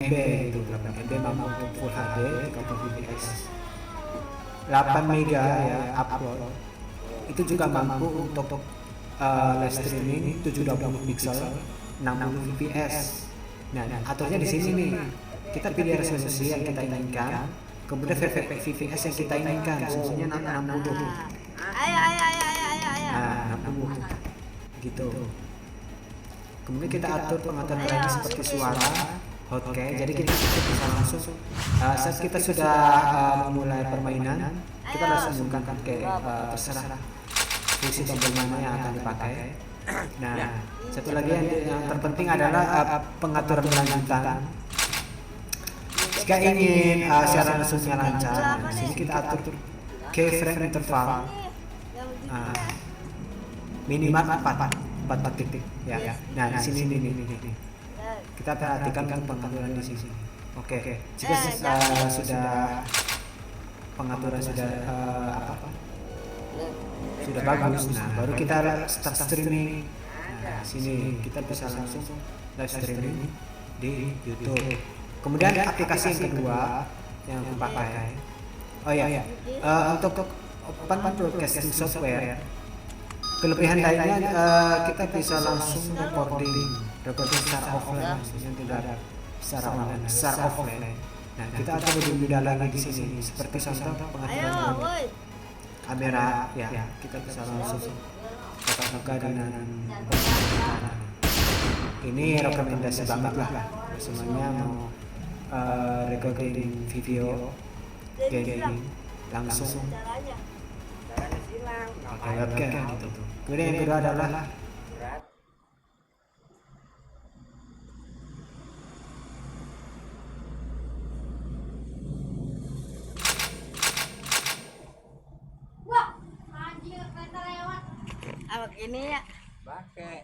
MB gitu, 8 MB mampu untuk Full HD 30 fps. 8 mega ya upload. Itu juga mampu untuk live streaming 720 pixel 60 fps. Nah, aturnya di sini nih. Kita pilih resolusi yang kita inginkan, kemudian fps yang kita inginkan, resolusinya 60. Nah, 60 gitu. Kemudian kita atur pengaturan lainnya seperti suara, oke. Jadi kita bisa langsung saat kita sudah memulai permainan, kita langsung bukan ke terserah fungsi tombol mana yang akan dipakai. Nah, satu lagi yang terpenting adalah pengaturan lanjutan. Jika ingin siaran langsungnya lancar, di sini kita atur keyframe interval minimal 4 detik ya. Nah, di sini nih. Kita perhatikan kan pengaturan di sini. Oke. Jika sudah pengaturan sudah sudah bagus, nah baru kita start streaming. Nah, sini kita bisa langsung live streaming di YouTube. Kemudian aplikasi yang kedua yang aku pakai, untuk open broadcasting software, kelebihan lainnya kita bisa langsung recording secara offline, maksudnya tidak secara online, secara offline. Nah, kita akan lebih lagi di sini, seperti contoh pengaturan kamera ya, kita bisa langsung tatap muka dengan ini rekomendasi banget lah semuanya mau recording video gaming langsung pakai webcam gitu. Kemudian yang kedua adalah ini ya pakai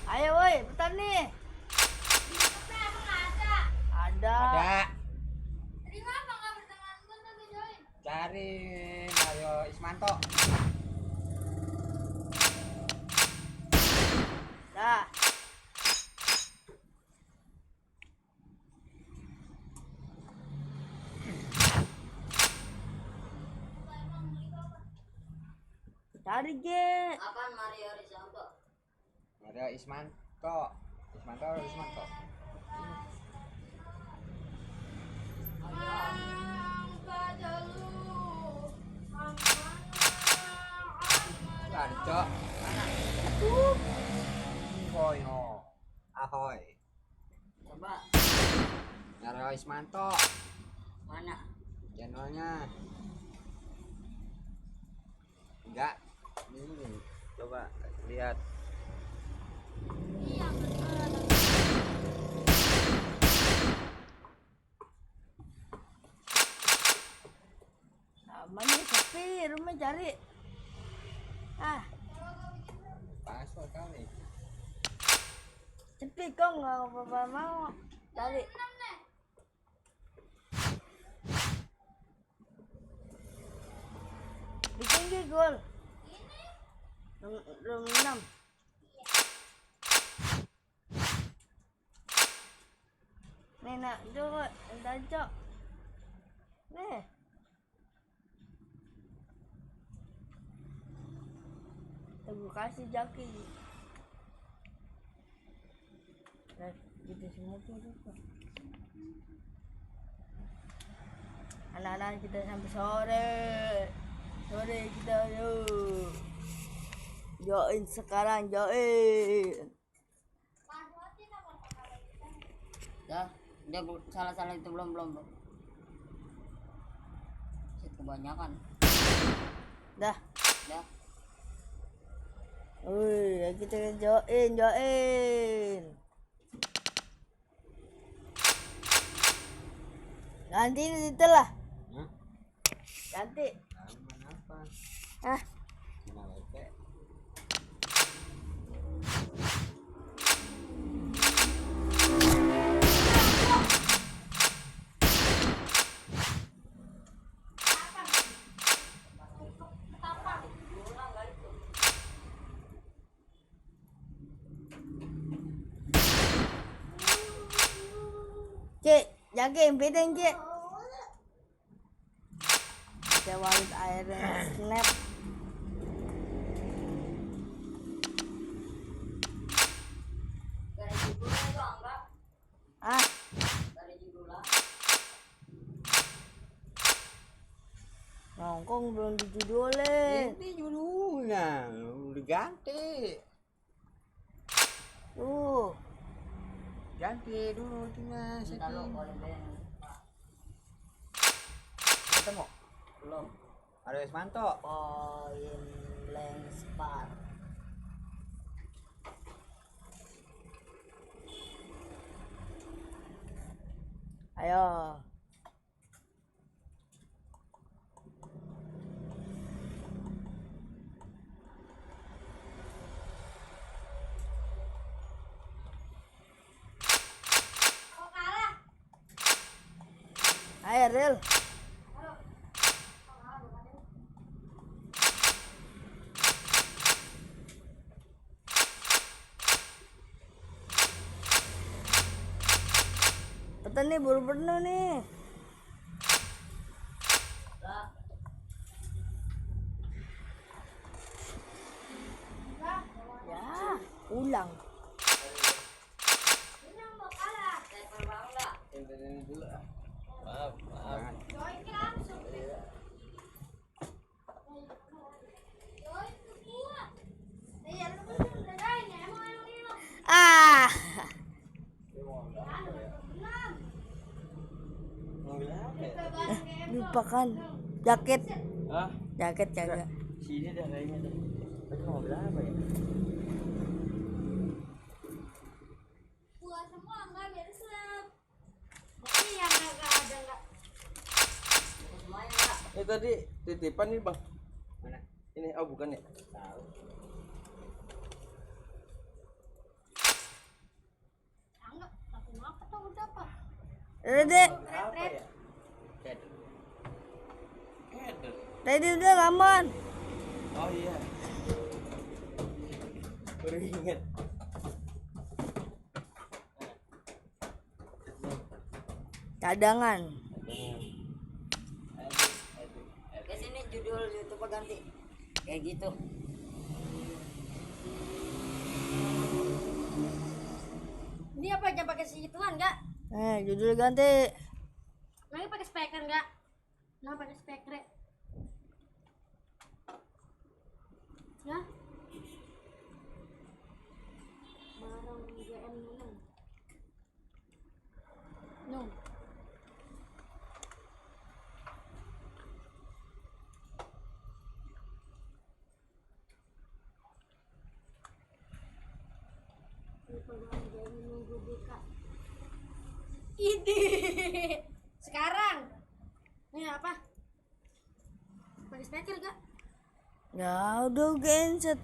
ayo woi bentar nih ada Jadi ngapa nggak berteman tadi join? cari Mario Ismanto. dah cari ge Apaan Mario Rizaldo? Mario Ismanto. Ismanto. Karjo. Ahoy no. Ahoy. Coba Mario Ismanto. mana? Channelnya. Enggak. Ini coba lihat. Iya betul. namanya sepi rumah cari Password kali. sepi kok nggak apa-apa mau cari bikin ge gol belum 6 nih nak coba cok nih aku kasih jaki nah gitu semua tuh anak-anak kita sampai sore kita yuk join sekarang join Dah, dia salah itu belum. Set kebanyakan. dah Dah. wih kita join Ganti itu lah. Hah? Ganti. Aman apa? Ah, Cina lete. Cik, jaga impedang cik. Kita walit airnya snap. Ah, nongkrong belum dijudulin. Ini judulnya udah ganti. Tuh, Ganti dulu itunya setting. Ketemu? belum. Ada Ismanto. Poin blank spark. Ayo. Ayo, Ril. Betul nih, buru penuh nih. Ya, ulang. Ini dulu. Maaf. Ah, Mobil apa ya? lupakan jaket. Ah, Jaket kagak. sini dah kayaknya tuh. Tapi mobil apa ya? Buat semua enggak biar selap. Ini yang enggak ada enggak. Ini tadi titipan nih bang. Mana? Ini oh bukan ya? Tahu. Enggak, tapi apa tuh udah apa? Dek, Apa ya? Header. Header. tadi udah laman. Oh iya. Baru inget. Cadangan. Ke sini judul YouTube ganti. Kayak gitu. Ini apa aja pakai segituan enggak? Judul ganti. Lagi pakai speaker enggak? Nah, pakai speaker. Ya. Barang GM Nunung. Nung. Ini sekarang ini apa? Pakai speaker gak? Ya udah genset.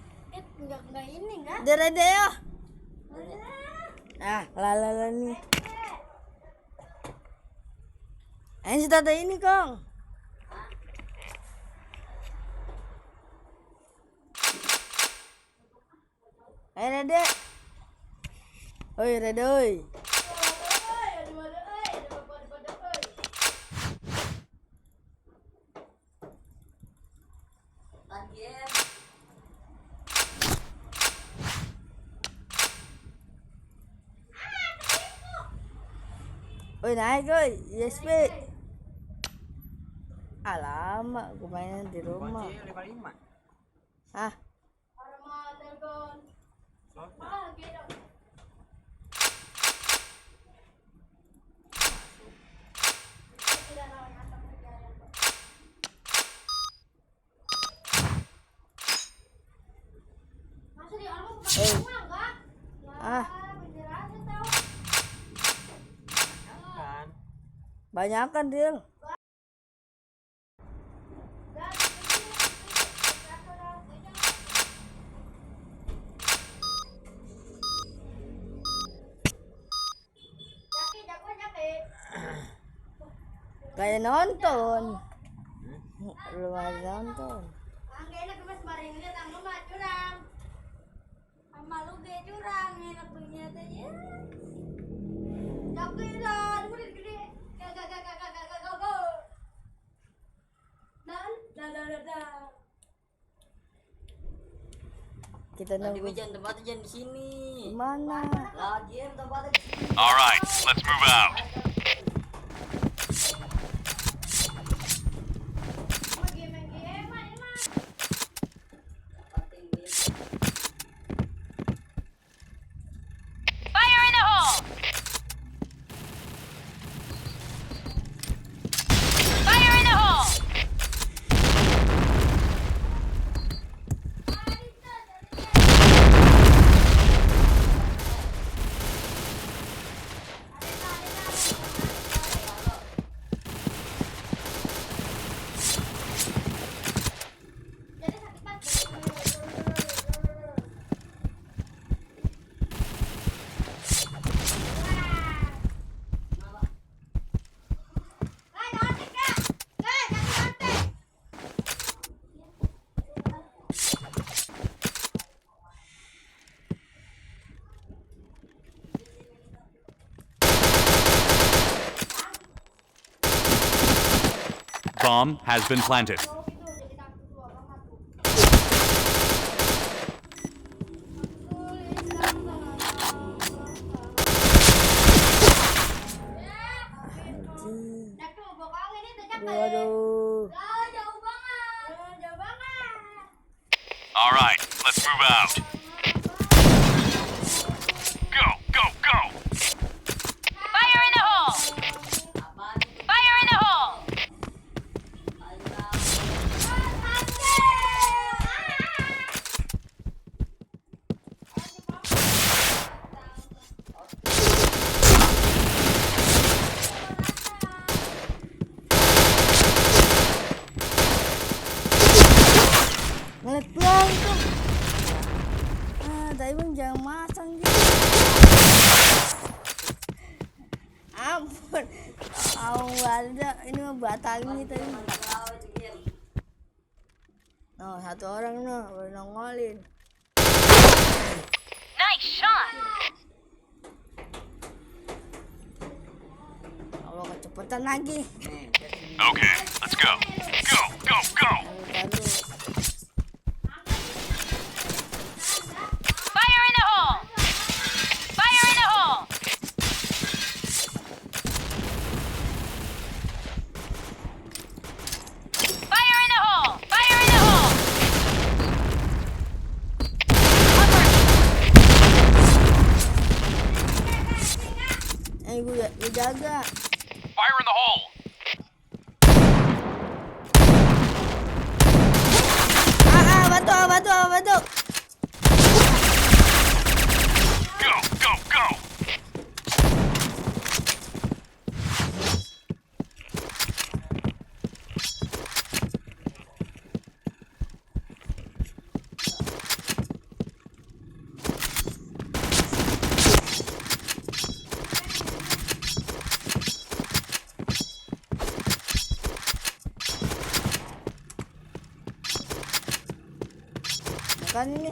Enggak ini enggak? Dere ya. Ah, lalala nih. Ini tata ini, Kong. Ayo, Rede. Oi, Rede, oi. Latihan. Oi, naik, oi. ISP. Alamak, gue main di rumah. Kunci 55. Ah, Masa di album pakai semua enggak? ah. Kan. Banyakan dia. Kayak nonton. Lu ada nonton. Ang enak mas baring lihat ang mama curang. Mama lu ge curang enak punya teh ya. Tapi dah, udah gede. Go. Dan. Kita Tadi nunggu jangan tempatnya jangan di sini. di mana? Lagi tempatnya di sini. All right, let's move out. Fire in the hole! Fire in the hole! Bomb has been planted. Waduh. Jauh banget. All right, let's move out. Go. Fire in the hole! Fire in the hole! Ngeliat pulang tuh. Tadi bang jangan masang gitu. Ampun. Ada ini mah batangnya tadi. Oh, satu orang noh baru nongolin. Nice shot! Allah kecepatan lagi. Okay, let's go. Go. Taruh. Fire in the hole! Fire in the hole! Fire in the hole! Fire in the hole! Gue jaga. Fire in the hole. Batu. Go. Kan ini.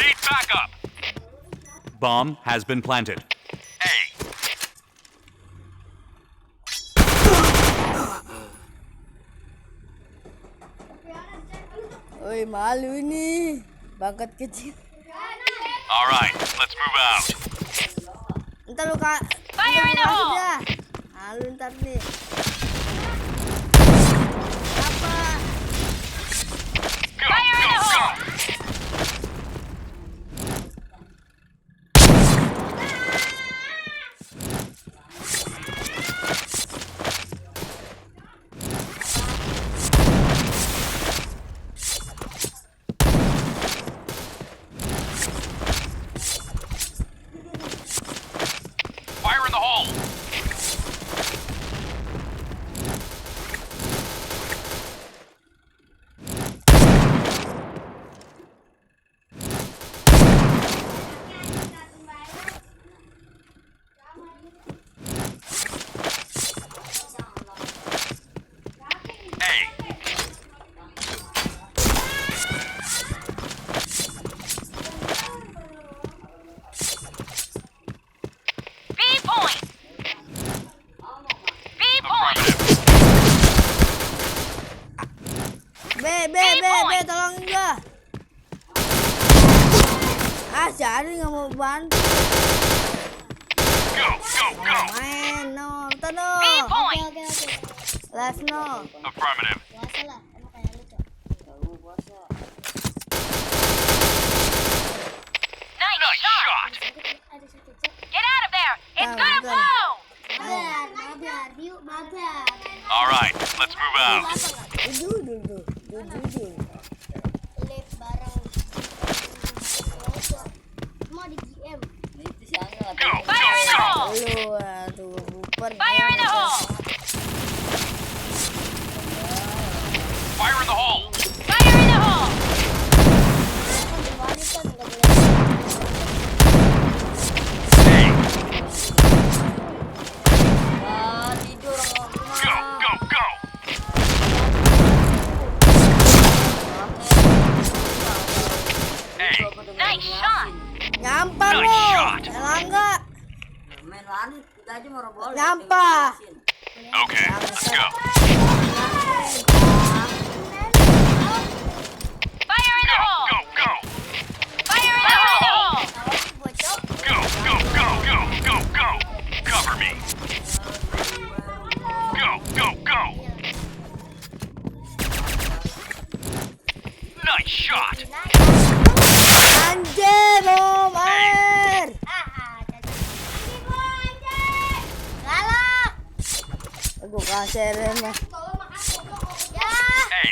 Need backup. Bomb has been planted. A. Oi, malu ini. Bakat kecil. All right, let's move out. Ntar lu kak. Fire in the hole! Malu ntar nih. Apa? Fire in the hole! jadi nggak mau bantu. Go, go, go. Main, no, kita no. B point. Oke. Let's no. Affirmative. Puasa lah. Emang kayak lu, Cok. Tahu puasa. Nice Nice shot. shot. Ada satu, Cok. Get out of there. It's Oh, gonna good. blow. Mabar. Yuk, mabar. All right, let's move out. Jujur. Live bareng. Semua di GM. Itu si Angga. Go, go, Fire in the go. hole. Lu aduh, buper. Fire in the hole. Fire in the hole. Fire in the hole. Wanita nggak boleh. Hey, Ah, tidur orang go, go, go. Hey, Nice shot. Nyampah Nice lu. shot. Elangga. main lari kita aja mau boleh. Nyampah. okay, let's go. Fire in the Go, hole. go, go. Fire in the hole. Go, go, go, go, go, go. Cover me. Go, go, go. Nice shot. Anjir, Om, air. Galak. Aduh, kasih remnya. Ya. Hey,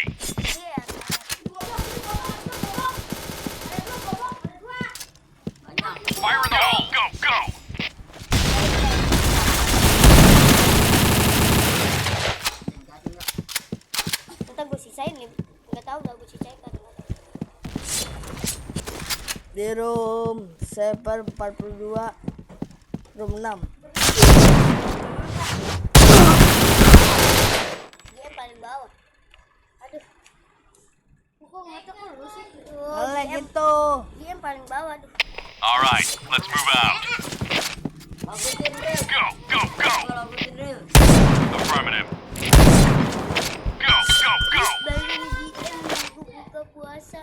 fire in the hole. Go, go. Ntar gue sisain nih. Nggak tahu udah gue sisain kan. Di room Seper 42, room 6. Dia paling bawah. Aduh. Kok ngotok lu sih? Oleh gitu. Dia yang paling bawah. Aduh. All right, let's move out. Lakuin real. Go, go, go. Lakuin real. Affirmative. Go, go, go. Balik di GM aku buka puasa.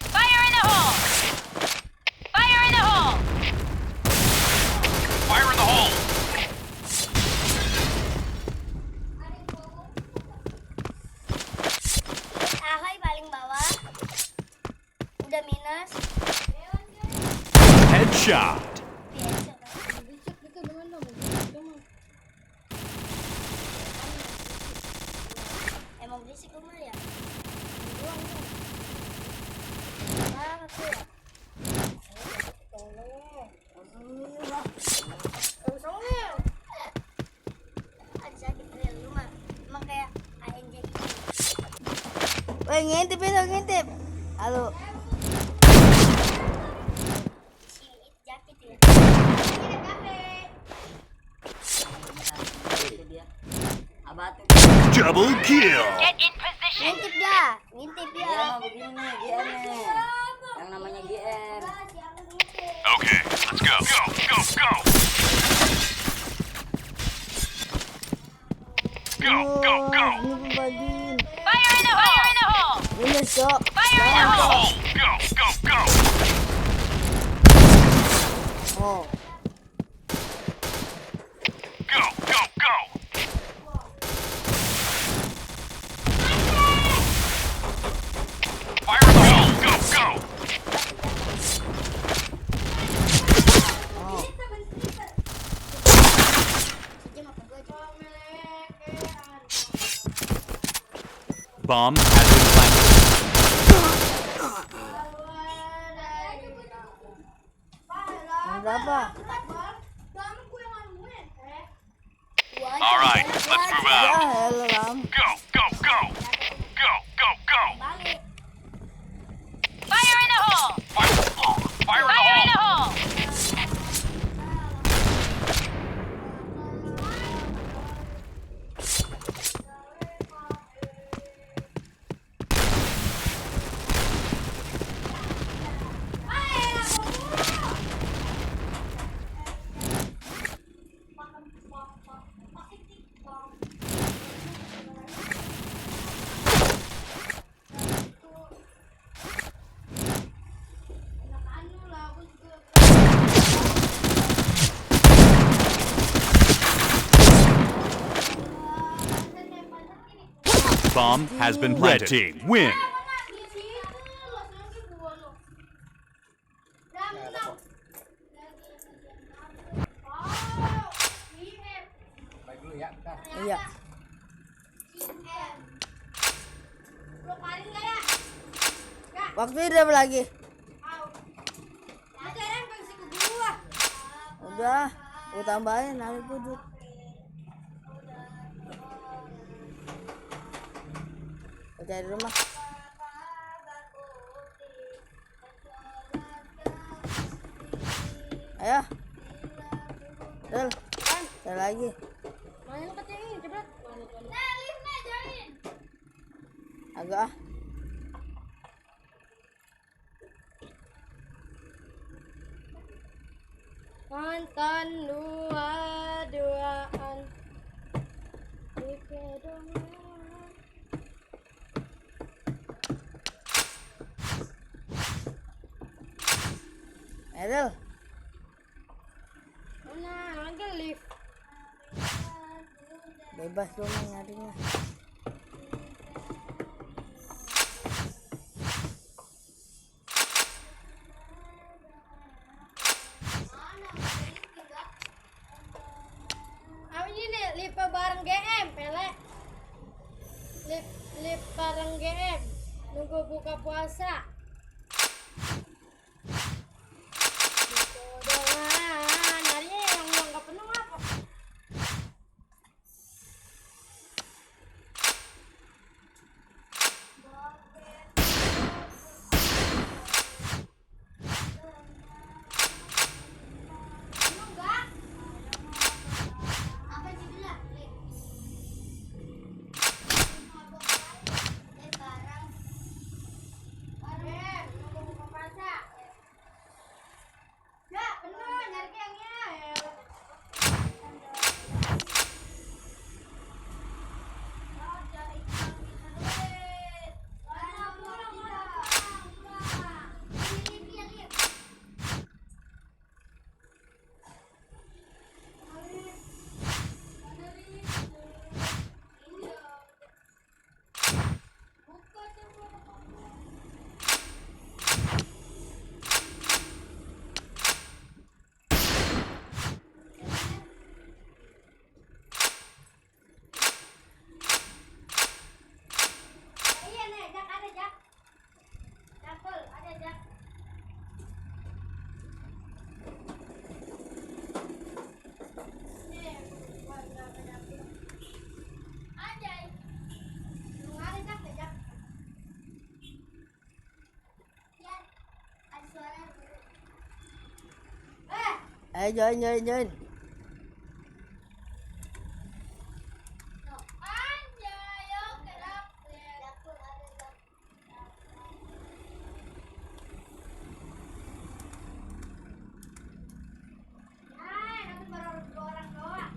Fire in the hole. Fire in the hole. Fire in the hole. Ahai paling bawah. Udah minus. Headshot. Emang berisik rumah ya? Banget tuh. Kosongnya. Ada sakit real rumah. Emang kayak ANJ gitu. Weh, ngintip itu, ngintip. Halo. Si jakit ya. Itu dia. Abatu. Double kill. Get in position. Ngintip dah. Ngintip Dia ya. mah begini nih GM nih. Yang namanya GM. Okay, let's go. Go, go, go. Go, go, go. Ini pembagian. Fire in the hole. Fire in the hole. Ini sok. Fire in the hole. Hole. Go, go, go. Oh. Go, go, go. Fire in the hole. Go, go. Sejam apa gua aja. Bomb has been planted. Berapa? Gua aja. All right, let's move Ya, out. hello, Lam. Go, go, go. Go, go, go. Balik. Fire in the hole. Fire, fire in the Fire in the hole. hole. Bomb has been planted. Red team win. Di situ lo lagi buah lo. Ram menang. Oh, IM. Baik dulu ya. Bentar. Iya. IM. Lo paling nggak ya? Nggak. Waktu berapa lagi? Mau. Ada yang pengen ke gua. Udah, gua tambahin nanti kudut. Gua cari rumah. Ayo. Del, cari lagi. Main katanya ini cepet. Nah, liftnya join. Agak ah. Mantan dua-duaan di kedongan. Del, Mana lagi lift? bebas lu mah nyarinya. Apa ini nih lift bareng GM, Pele? Lift bareng GM. Nunggu buka puasa. Di kedongan. Harinya yang nggak penuh apa? Enggak. Apa judulnya? Barang. Barang. Nunggu buka puasa. Ya, penuh nyari keangnya. Iya nih, Jak ada Jak. Jakul ada Jak. Nih, gua nggak ada film. Anjay. Lu ada Jak deh, Jak. Ya, ada suara. Ayo join. Anjay, oke dapet. Jakul ada Jak. Hai, nanti baru 2 orang doang.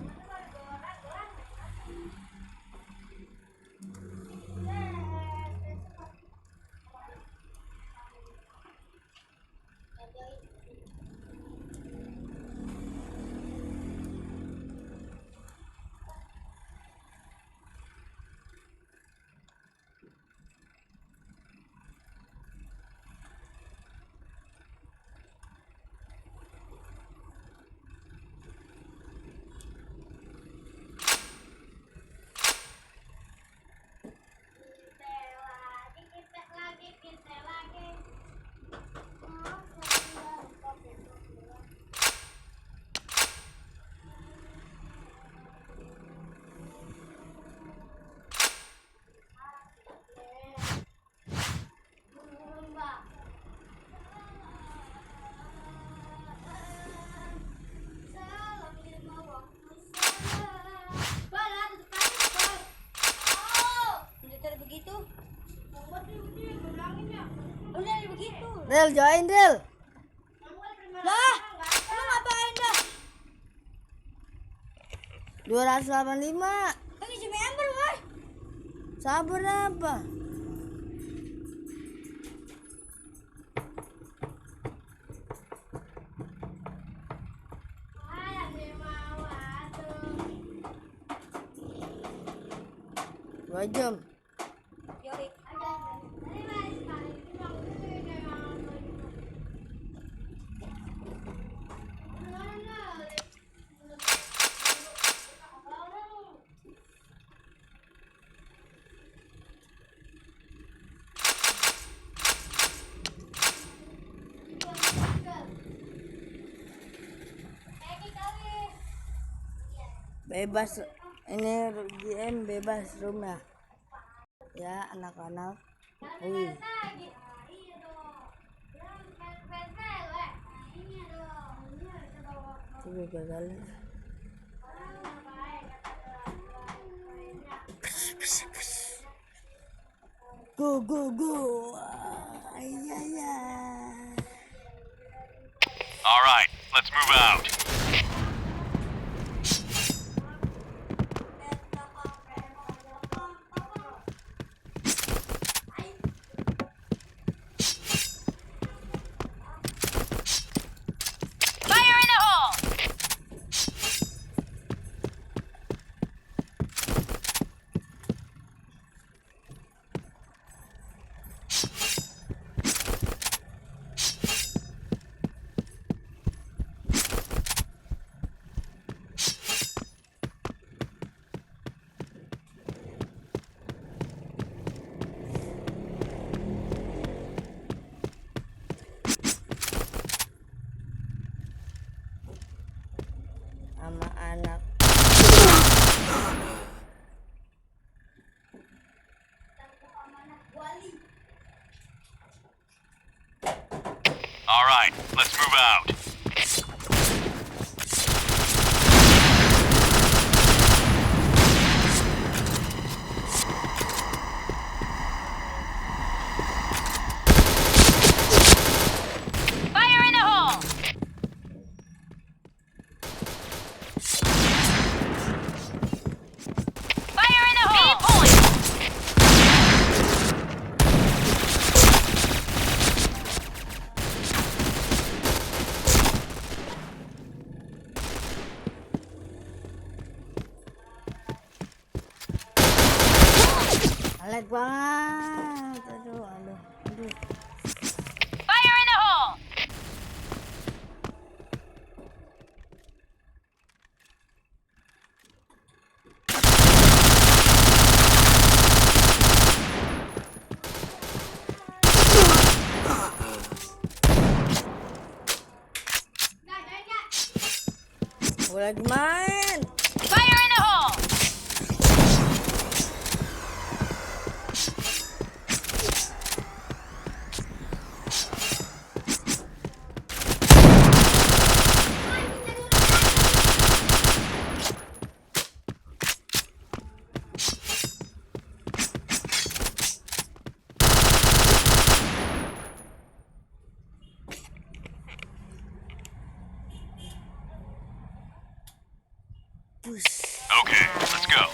Nanti baru 2 orang doang. Kita lagi. Begitu. Udah begitu. Del, join Del. Lah, lu ngapain dah? 285. Kan isi member, boy. Sabar apa? Ah, yang 2 jam. Yori. Bebas ini GM bebas rumah. Ya anak-anak. Wih. Coba gagal. Go go go. Ayaya. All right, let's move out. Fire in the hole! Sama anak. All right, let's move out. Fire in the hole! Fire in the hole! B point! Lag banget. Aduh, aduh, aduh. Fire in the hole! Gue lagi main. Fire in the hole! Okay, let's go.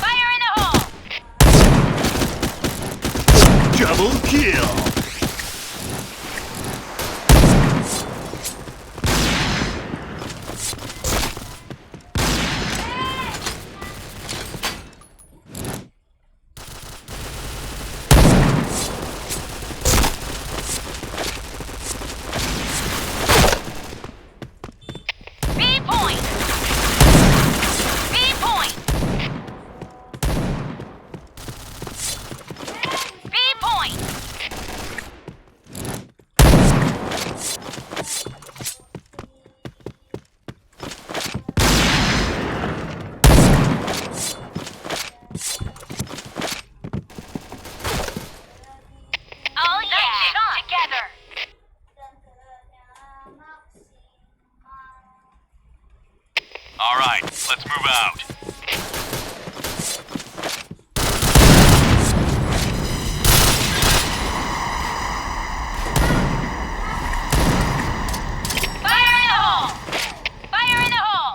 Fire in the hole! Double kill. B point! B point! B point! Oh yeah! Together! All right, let's move out. Fire in the hole! Fire in the hole!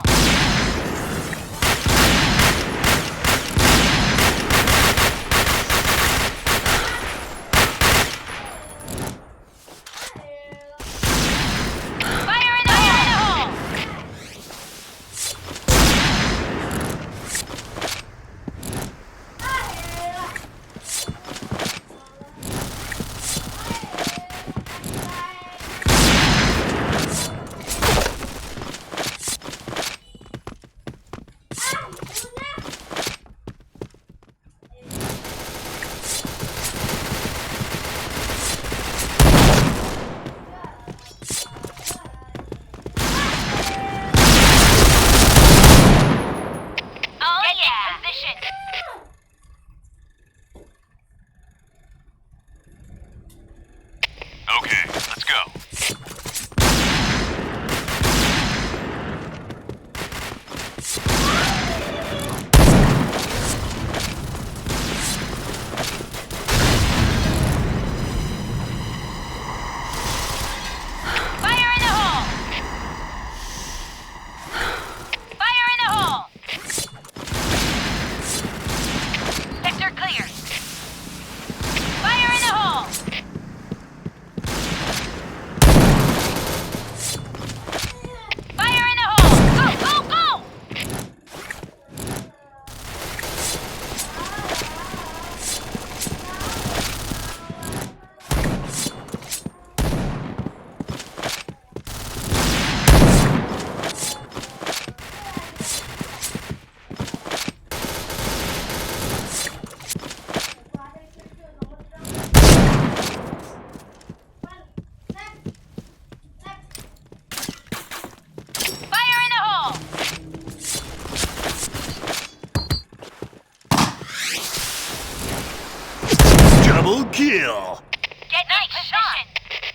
Double kill. Get nice shot.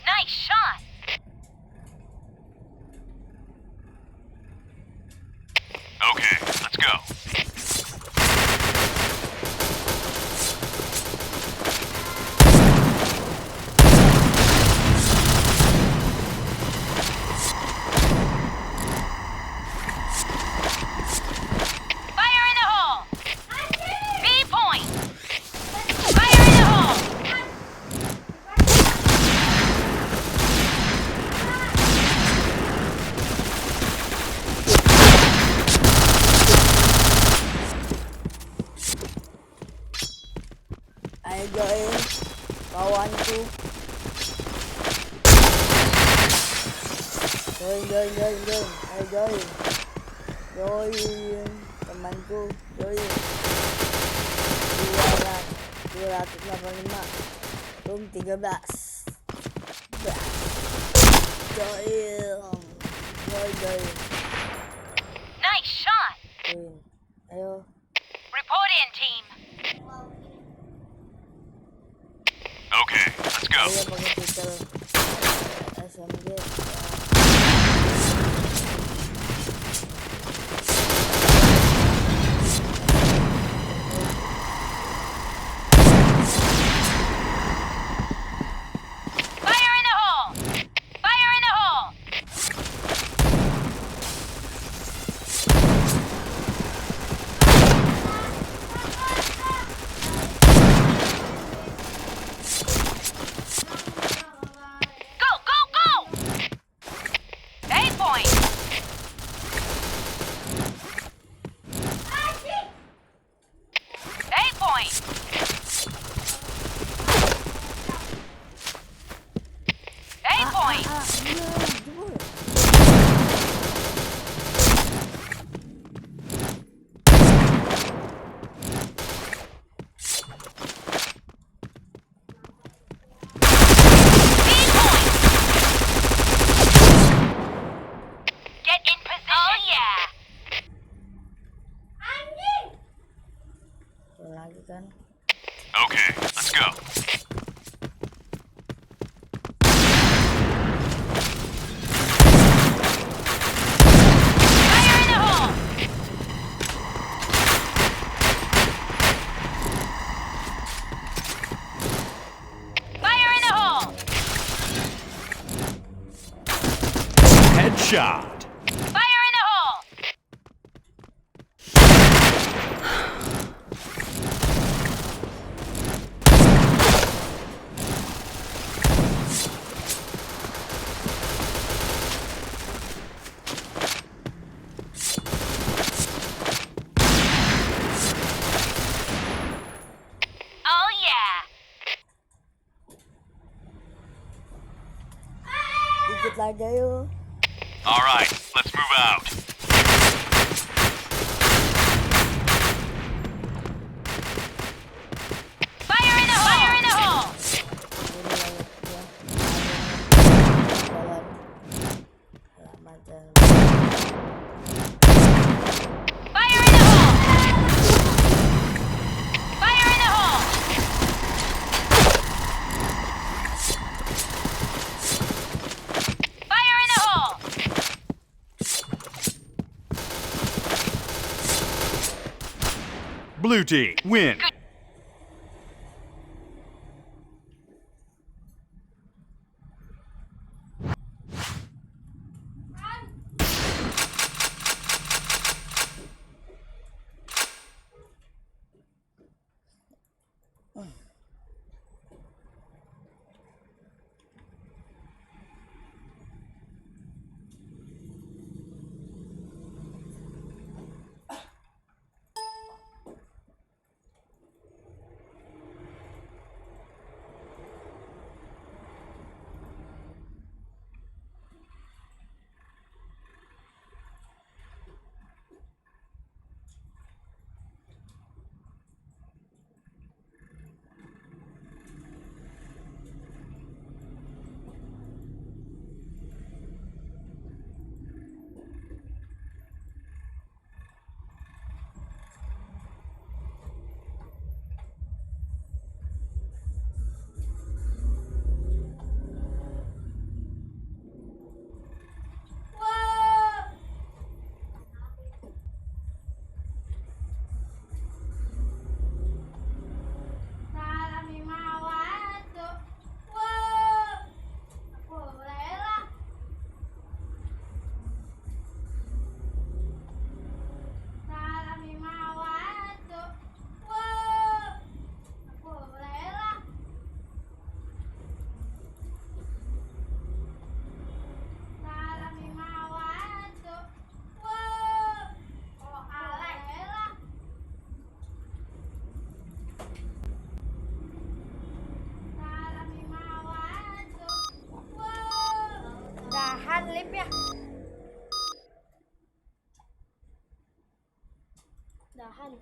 Nice shot. Okay, let's go. Fire in the hole. B point. Fire in the hole. Ayo join kawanku. Join. Ayo join. Join temanku. Join. 285. Room 13. Join. Nice shot. Join. Ayo. Report in, team. Okay, let's go. Ayo pakai pistol SMG. Fire in the hole. Fire in the hole. Go. A point. A point. A point. B point. Get in position. Oh yeah. Lagi kan. Okay, let's go. Fire in the hole. Fire in the hole. Headshot. Fire in the hole. Oh yeah. Dikit lagi yuk. All right, let's move out. Fire in the hole. Fire in the hole. Ini lagi ya. Jalan. Selamat jalan. Fire in the hole. Fire in the hole. Fire in the hole. Blue team, win. Dahan.